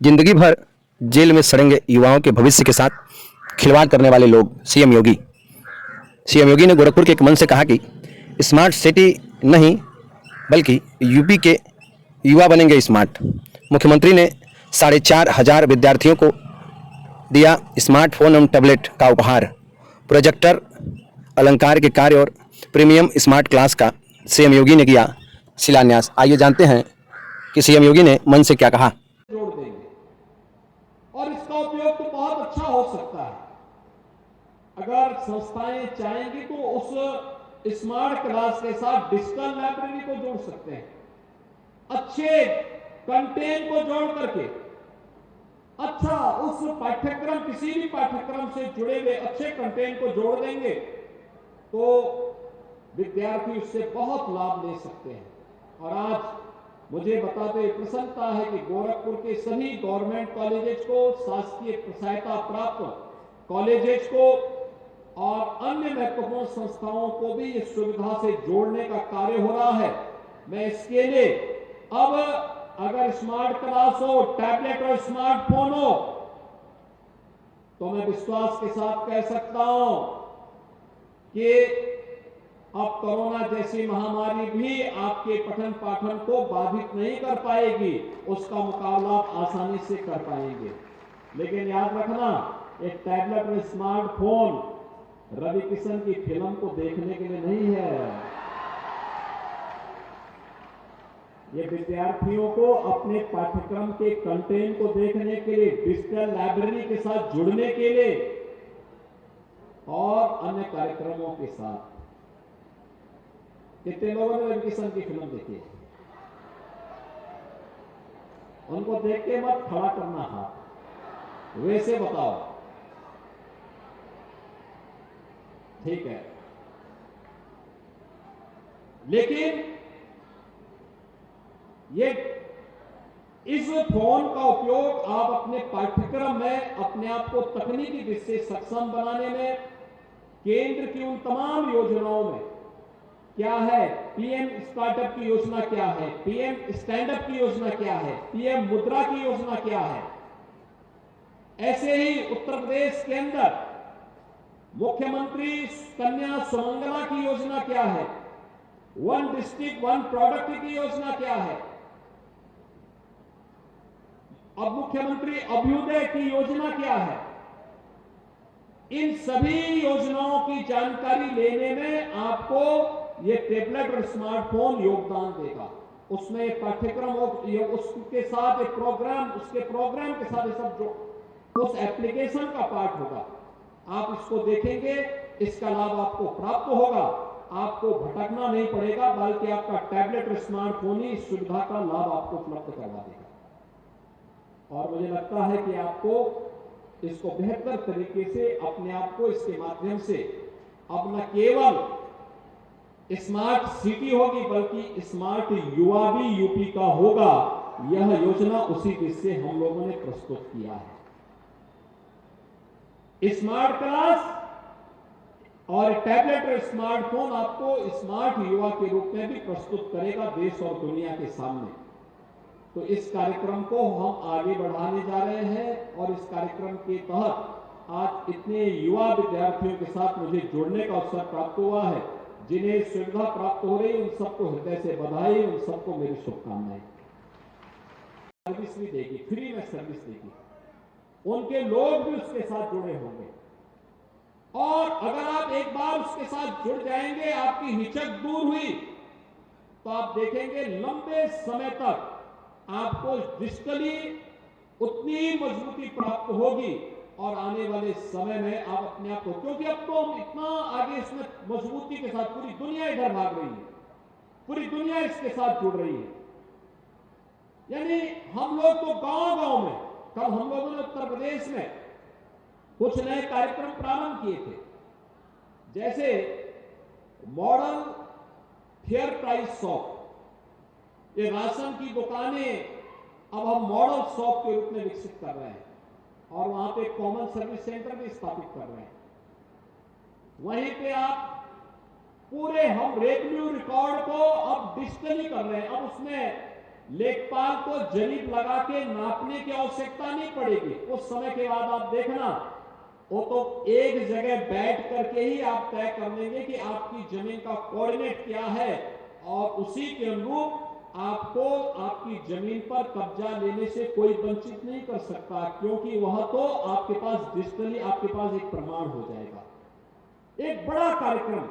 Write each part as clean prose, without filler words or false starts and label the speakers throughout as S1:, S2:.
S1: जिंदगी भर जेल में सड़ेंगे युवाओं के भविष्य के साथ खिलवाड़ करने वाले लोग। सीएम योगी ने गोरखपुर के एक मंच से कहा कि स्मार्ट सिटी नहीं बल्कि यूपी के युवा बनेंगे स्मार्ट। मुख्यमंत्री ने 4,500 विद्यार्थियों को दिया स्मार्टफोन एवं टैबलेट का उपहार। प्रोजेक्टर, अलंकार के कार्य और प्रीमियम स्मार्ट क्लास का सीएम योगी ने किया शिलान्यास। आइए जानते हैं कि सीएम योगी ने मंच से क्या कहा।
S2: जोड़ देंगे और इसका उपयोग तो बहुत अच्छा हो सकता है। अगर संस्थाएं चाहेंगी तो उस स्मार्ट क्लास के साथ डिजिटल लाइब्रेरी को जोड़ सकते हैं, अच्छे कंटेंट को जोड़ करके अच्छा उस पाठ्यक्रम, किसी भी पाठ्यक्रम से जुड़े हुए अच्छे कंटेंट को जोड़ देंगे तो विद्यार्थी उससे बहुत लाभ ले सकते हैं। और आज मुझे बताते हुए प्रसन्नता है कि गोरखपुर के सभी गवर्नमेंट कॉलेजेस को, शासकीय सहायता प्राप्त कॉलेजेस को और अन्य महत्वपूर्ण संस्थाओं को भी इस सुविधा से जोड़ने का कार्य हो रहा है। मैं इसके लिए अब अगर स्मार्ट क्लास हो, टैबलेट और स्मार्टफोन हो, तो मैं विश्वास के साथ कह सकता हूं कि अब कोरोना जैसी महामारी भी आपके पठन पाठन को बाधित नहीं कर पाएगी, उसका मुकाबला आप आसानी से कर पाएंगे। लेकिन याद रखना, एक टैबलेट और स्मार्टफोन रवि किशन की फिल्म को देखने के लिए नहीं है। ये विद्यार्थियों को अपने पाठ्यक्रम के कंटेंट को देखने के लिए, डिजिटल लाइब्रेरी के साथ जुड़ने के लिए और अन्य कार्यक्रमों के साथ। कितने लोगों ने रवि किशन की फिल्म देखी है? उनको देख के मत खड़ा करना हाथ, वैसे बताओ, ठीक है। लेकिन ये इस फोन का उपयोग आप अपने पाठ्यक्रम में अपने आप को तकनीकी दृष्टि से सक्षम बनाने में, केंद्र की उन तमाम योजनाओं में क्या है, पीएम स्टार्टअप की योजना क्या है, पीएम स्टैंडअप की योजना क्या है, पीएम मुद्रा की योजना क्या है, ऐसे ही उत्तर प्रदेश के अंदर मुख्यमंत्री कन्या सुमंगला की योजना क्या है, वन डिस्ट्रिक्ट वन प्रोडक्ट की योजना क्या है, अब मुख्यमंत्री अभ्युदय की योजना क्या है। इन सभी योजनाओं की जानकारी लेने में आपको ये टैबलेट और स्मार्टफोन योगदान देगा। उसमें पाठ्यक्रम उसके साथ एक प्रोग्राम, उसके प्रोग्राम के साथ ये सब जो उस एप्लीकेशन का पार्ट होगा, आप इसको देखेंगे, इसका लाभ आपको प्राप्त होगा, आपको भटकना नहीं पड़ेगा, बल्कि आपका टैबलेट और स्मार्टफोन ही इस सुविधा का लाभ आपको उपलब्ध करवा देगा। और मुझे लगता है कि आपको इसको बेहतर तरीके से अपने आप को इसके माध्यम से अब न केवल स्मार्ट सिटी होगी बल्कि स्मार्ट युवा भी यूपी का होगा। यह योजना उसी दिशा से हम लोगों ने प्रस्तुत किया है। स्मार्ट क्लास और टैबलेट और स्मार्टफोन आपको स्मार्ट युवा के रूप में भी प्रस्तुत करेगा देश और दुनिया के सामने। तो इस कार्यक्रम को हम आगे बढ़ाने जा रहे हैं और इस कार्यक्रम के तहत आज इतने युवा विद्यार्थियों के साथ मुझे जुड़ने का अवसर प्राप्त हुआ है। जिन्हें सुविधा प्राप्त हो रही, उन सबको हृदय से बधाई, उन सबको मेरी शुभकामनाएं। सर्विस भी देगी, फ्री में सर्विस देगी, उनके लोग भी उसके साथ जुड़े होंगे। और अगर आप एक बार उसके साथ जुड़ जाएंगे, आपकी हिचक दूर हुई, तो आप देखेंगे लंबे समय तक आपको डिजिटली उतनी मजबूती प्राप्त होगी और आने वाले समय में आप अपने आप को, क्योंकि अब तो हम इतना आगे इसमें मजबूती के साथ, पूरी दुनिया इधर भाग रही है, पूरी दुनिया इसके साथ जुड़ रही है। यानी हम लोग तो गांव गांव में, कल हम लोगों ने उत्तर प्रदेश में कुछ नए कार्यक्रम प्रारंभ किए थे, जैसे मॉडल फेयर प्राइस शॉप। ये राशन की दुकानें अब हम मॉडल शॉप के रूप में विकसित कर रहे हैं और वहां पे कॉमन सर्विस सेंटर भी स्थापित कर रहे हैं। वहीं पे आप पूरे हम रेवेन्यू रिकॉर्ड को अब डिजिटली कर रहे हैं। अब उसमें लेखपाल को जरीब लगा के नापने की आवश्यकता नहीं पड़ेगी। उस समय के बाद आप देखना, वो तो एक जगह बैठ करके ही आप तय कर लेंगे कि आपकी जमीन का कोऑर्डिनेट क्या है, और उसी के अनुरूप आपको आपकी जमीन पर कब्जा लेने से कोई वंचित नहीं कर सकता, क्योंकि वह तो आपके पास डिजिटली आपके पास एक प्रमाण हो जाएगा। एक बड़ा कार्यक्रम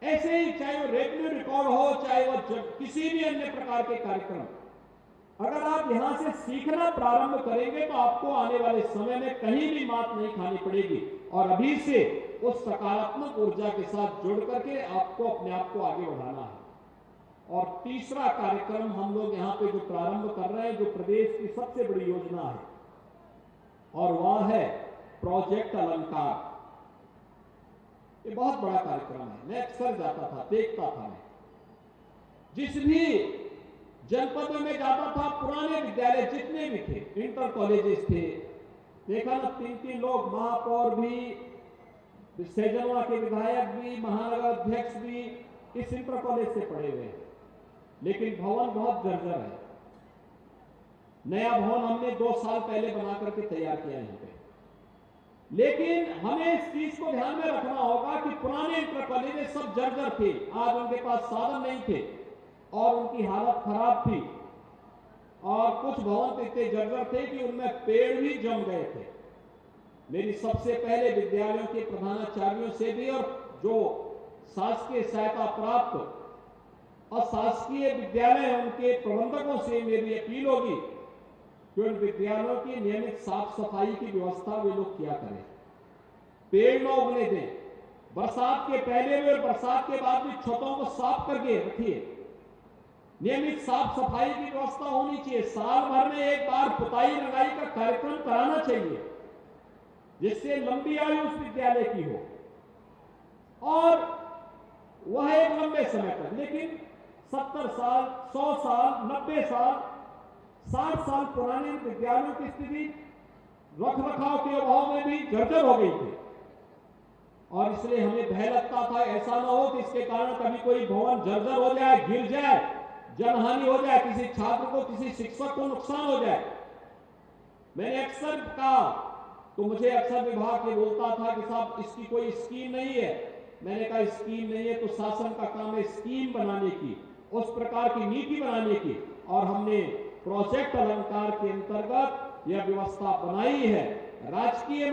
S2: ऐसे ही, चाहे वो रेवेन्यू रिकॉर्ड हो, चाहे वो किसी भी अन्य प्रकार के कार्यक्रम, अगर आप यहां से सीखना प्रारंभ करेंगे तो आपको आने वाले समय में कहीं भी मात नहीं खानी पड़ेगी, और अभी से उस सकारात्मक ऊर्जा के साथ जुड़ करके आपको अपने आप को आगे बढ़ाना है। और तीसरा कार्यक्रम हम लोग यहां पे जो प्रारंभ कर रहे हैं, जो प्रदेश की सबसे बड़ी योजना है, और वह है प्रोजेक्ट अलंकार। ये बहुत बड़ा कार्यक्रम है। मैं अक्सर जाता था, देखता था, मैं जिस भी जनपदों में जाता था, पुराने विद्यालय जितने भी थे, इंटर कॉलेजेस थे, देखा ना, 3-3 लोग, महापौर भी, सैजनवा के विधायक भी, महानगर अध्यक्ष भी इस इंटर कॉलेज से पढ़े हुए हैं, लेकिन भवन बहुत जर्जर है। नया भवन हमने 2 साल पहले बना करके तैयार किया यहाँ पे, लेकिन हमें इस चीज को ध्यान में रखना होगा कि पुराने इंटर कॉलेज सब जर्जर थे, आज उनके पास साधन नहीं थे और उनकी हालत खराब थी, और कुछ भवन इतने जर्जर थे कि उनमें पेड़ भी जम गए थे। मेरी सबसे पहले विद्यालयों के प्रधानाचार्यों से भी और जो शासकीय सहायता प्राप्त और शासकीय विद्यालय उनके प्रबंधकों से मेरी अपील होगी कि उन विद्यालयों की नियमित साफ सफाई की व्यवस्था वे लोग किया करें, पेड़ न उगने दें, बरसात के पहले भी और बरसात के बाद भी छतों को साफ करके रखिए, नियमित साफ सफाई की व्यवस्था होनी चाहिए, साल भर में एक बार पुताई रंगाई का कार्यक्रम कराना चाहिए, जिससे लंबी आयु उस विद्यालय की हो, और वह एक लंबे समय तक, लेकिन 70 साल, 100 साल, 90 साल, 60 साल पुराने विद्यालयों की स्थिति रख रखाव के अभाव में भी जर्जर हो गई थी, और इसलिए हमें भय लगता था ऐसा ना हो कि इसके कारण कभी कोई भवन जर्जर हो जाए, गिर जाए, जनहानि हो जाए, किसी छात्र को, किसी शिक्षक को नुकसान हो जाए। मैंने अक्सर कहा, तो मुझे अक्सर विभाग ये बोलता था कि साहब इसकी कोई स्कीम नहीं है। मैंने कहा स्कीम नहीं है तो शासन का काम है स्कीम बनाने की, उस प्रकार की नीति बनाने की, और हमने प्रोजेक्ट अलंकार के अंतर्गत यह व्यवस्था बनाई है। राजकीय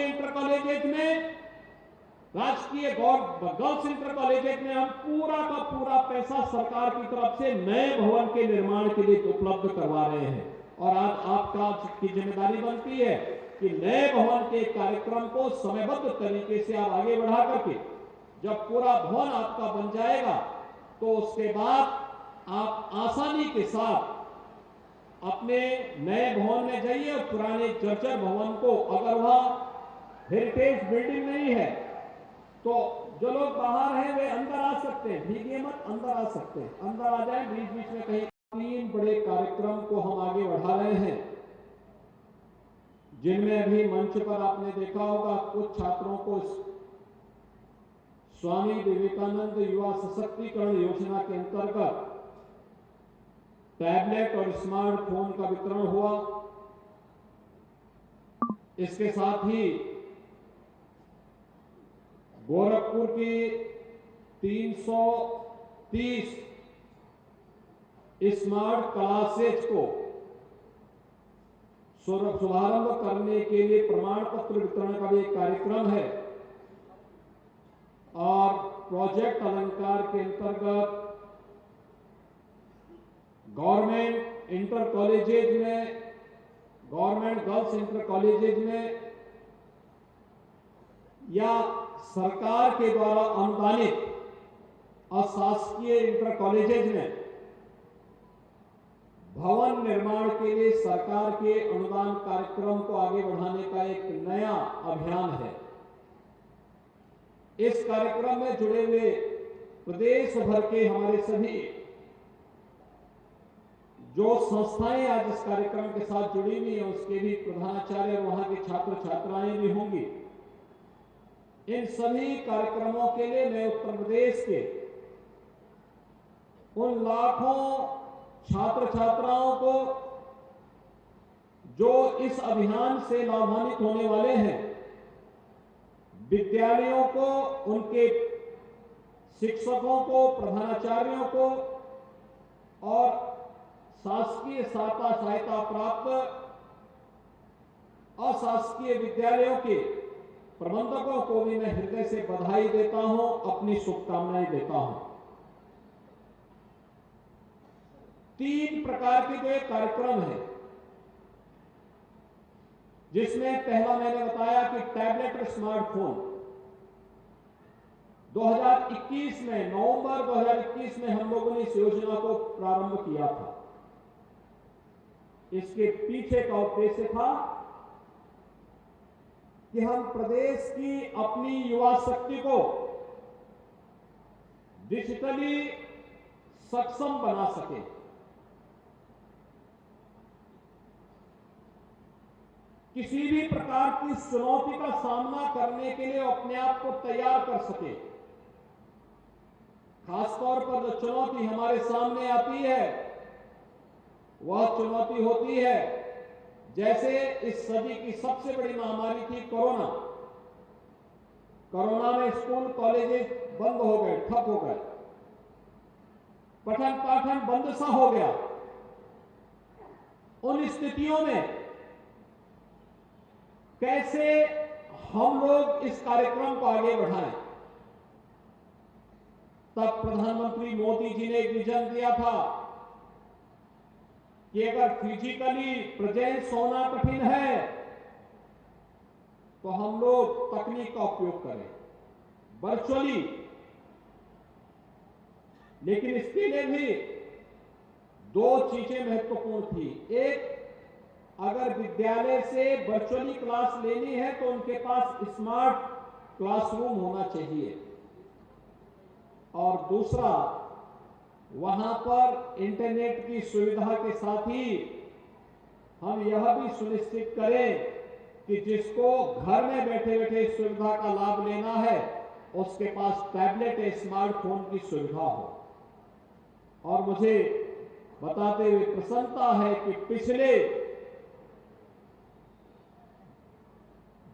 S2: इंटर कॉलेजेस में, राजकीय गर्ल्स इंटर कॉलेजेस में हम पूरा का पूरा पैसा सरकार की तरफ से नए भवन के निर्माण के लिए उपलब्ध करवा रहे हैं, और आज आपका की जिम्मेदारी बनती है कि नए भवन के कार्यक्रम को समयबद्ध तरीके से आप आगे बढ़ा करके, जब पूरा भवन आपका बन जाएगा तो उसके बाद आप आसानी के साथ अपने नए भवन में जाइए, और पुराने जर्जर भवन को, अगर वह हेरिटेज बिल्डिंग नहीं है तो जो लोग बाहर हैं वे अंदर आ सकते हैं, भीगे मत, अंदर आ सकते हैं, अंदर आ जाए। बीच बीच में कहीं 3 बड़े कार्यक्रम को हम आगे बढ़ा रहे हैं, जिनमें अभी मंच पर आपने देखा होगा कुछ छात्रों को स्वामी विवेकानंद युवा सशक्तिकरण योजना के अंतर्गत टैबलेट और स्मार्टफोन का वितरण हुआ। इसके साथ ही गोरखपुर की 330 स्मार्ट क्लासेज को शुभारंभ करने के लिए प्रमाण पत्र वितरण का भी एक कार्यक्रम है, और प्रोजेक्ट अलंकार के अंतर्गत गवर्नमेंट इंटर कॉलेजेज में, गवर्नमेंट गर्ल्स इंटर कॉलेजेज में या सरकार के द्वारा अनुदानित अशासकीय इंटर कॉलेजेज में भवन निर्माण के लिए सरकार के अनुदान कार्यक्रम को आगे बढ़ाने का एक नया अभियान है। इस कार्यक्रम में जुड़े हुए प्रदेश भर के हमारे सभी जो संस्थाएं आज इस कार्यक्रम के साथ जुड़ी हुई हैं, उसके भी प्रधानाचार्य और वहां के छात्र छात्राएं भी होंगी। इन सभी कार्यक्रमों के लिए मैं उत्तर प्रदेश के उन लाखों छात्र छात्राओं को जो इस अभियान से लाभान्वित होने वाले हैं, विद्यालयों को, उनके शिक्षकों को, प्रधानाचार्यों को और शासकीय सहायता प्राप्त अशासकीय विद्यालयों के प्रबंधकों को भी मैं हृदय से बधाई देता हूं, अपनी शुभकामनाएं देता हूं। 3 प्रकार के जो एक कार्यक्रम है, जिसमें पहला मैंने बताया कि टैबलेट और स्मार्टफोन 2021 में, नवंबर 2021 में हम लोगों ने इस योजना को प्रारंभ किया था। इसके पीछे का उद्देश्य था कि हम प्रदेश की अपनी युवा शक्ति को डिजिटली सक्षम बना सके। किसी भी प्रकार की चुनौती का सामना करने के लिए अपने आप को तैयार कर सके। खासतौर पर जो चुनौती हमारे सामने आती है, वह चुनौती होती है, जैसे इस सदी की सबसे बड़ी महामारी थी कोरोना। कोरोना में स्कूल कॉलेजेस बंद हो गए, ठप हो गए, पठन पाठन बंद सा हो गया। उन स्थितियों में कैसे हम लोग इस कार्यक्रम को आगे बढ़ाएं, तब प्रधानमंत्री मोदी जी ने एक विजन दिया था कि अगर फिजिकली प्रेजेंस होना कठिन है तो हम लोग तकनीक का उपयोग करें, वर्चुअली। लेकिन इसके लिए भी 2 चीजें महत्वपूर्ण थी। एक, अगर विद्यालय से वर्चुअली क्लास लेनी है तो उनके पास स्मार्ट क्लासरूम होना चाहिए, और दूसरा, वहां पर इंटरनेट की सुविधा के साथ ही हम यह भी सुनिश्चित करें कि जिसको घर में बैठे बैठे इस सुविधा का लाभ लेना है, उसके पास टैबलेट या स्मार्टफोन की सुविधा हो। और मुझे बताते हुए प्रसन्नता है कि पिछले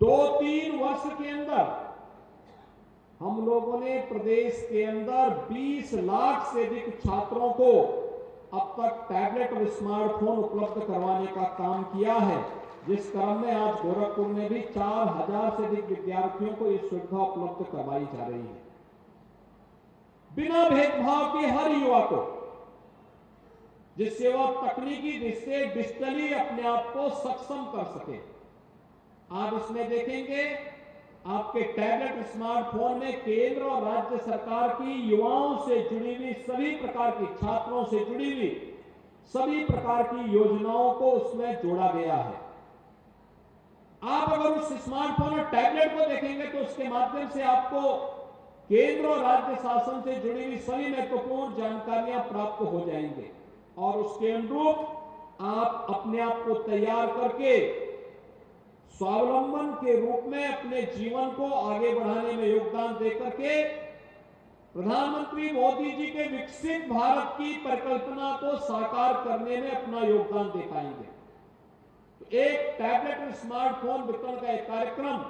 S2: 2-3 वर्ष के अंदर हम लोगों ने प्रदेश के अंदर 20 लाख से अधिक छात्रों को अब तक टैबलेट और स्मार्टफोन उपलब्ध करवाने का काम किया है, जिस क्रम में आज गोरखपुर में भी 4000 से अधिक विद्यार्थियों को यह सुविधा उपलब्ध करवाई जा रही है। बिना भेदभाव के हर युवा को, जिससे वह तकनीकी दृष्टि से डिजिटली अपने आप को सक्षम कर सके। आप इसमें देखेंगे, आपके टैबलेट स्मार्टफोन में केंद्र और राज्य सरकार की युवाओं से जुड़ी हुई सभी प्रकार की, छात्रों से जुड़ी हुई सभी प्रकार की योजनाओं को उसमें जोड़ा गया है। आप अगर उस स्मार्टफोन और टैबलेट को देखेंगे तो उसके माध्यम से आपको केंद्र और राज्य शासन से जुड़ी हुई सभी महत्वपूर्ण जानकारियां प्राप्त हो जाएंगे, और उसके अनुरूप आप अपने आप को तैयार करके स्वावलंबन के रूप में अपने जीवन को आगे बढ़ाने में योगदान देकर के प्रधानमंत्री मोदी जी के विकसित भारत की परिकल्पना को साकार करने में अपना योगदान दे पाएंगे। तो एक टैबलेट और स्मार्टफोन वितरण का एक कार्यक्रम,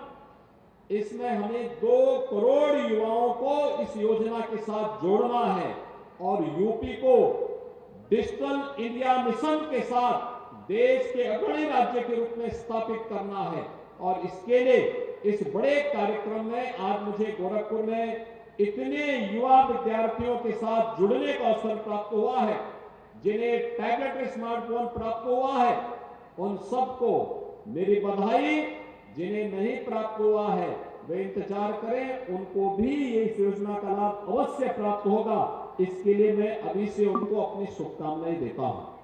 S2: इसमें हमें 2 करोड़ युवाओं को इस योजना के साथ जोड़ना है और यूपी को डिजिटल इंडिया मिशन के साथ देश के अग्रणी राज्य के रूप में स्थापित करना है। और इसके लिए इस बड़े कार्यक्रम में आज मुझे गोरखपुर में इतने युवा विद्यार्थियों के साथ जुड़ने का अवसर प्राप्त हुआ है, जिन्हें टैबलेट स्मार्टफोन प्राप्त हुआ है, उन सबको मेरी बधाई। जिन्हें नहीं प्राप्त हुआ है वे इंतजार करें, उनको भी इस योजना का लाभ अवश्य प्राप्त होगा। इसके लिए मैं अभी से उनको अपनी शुभकामनाएं देता हूं।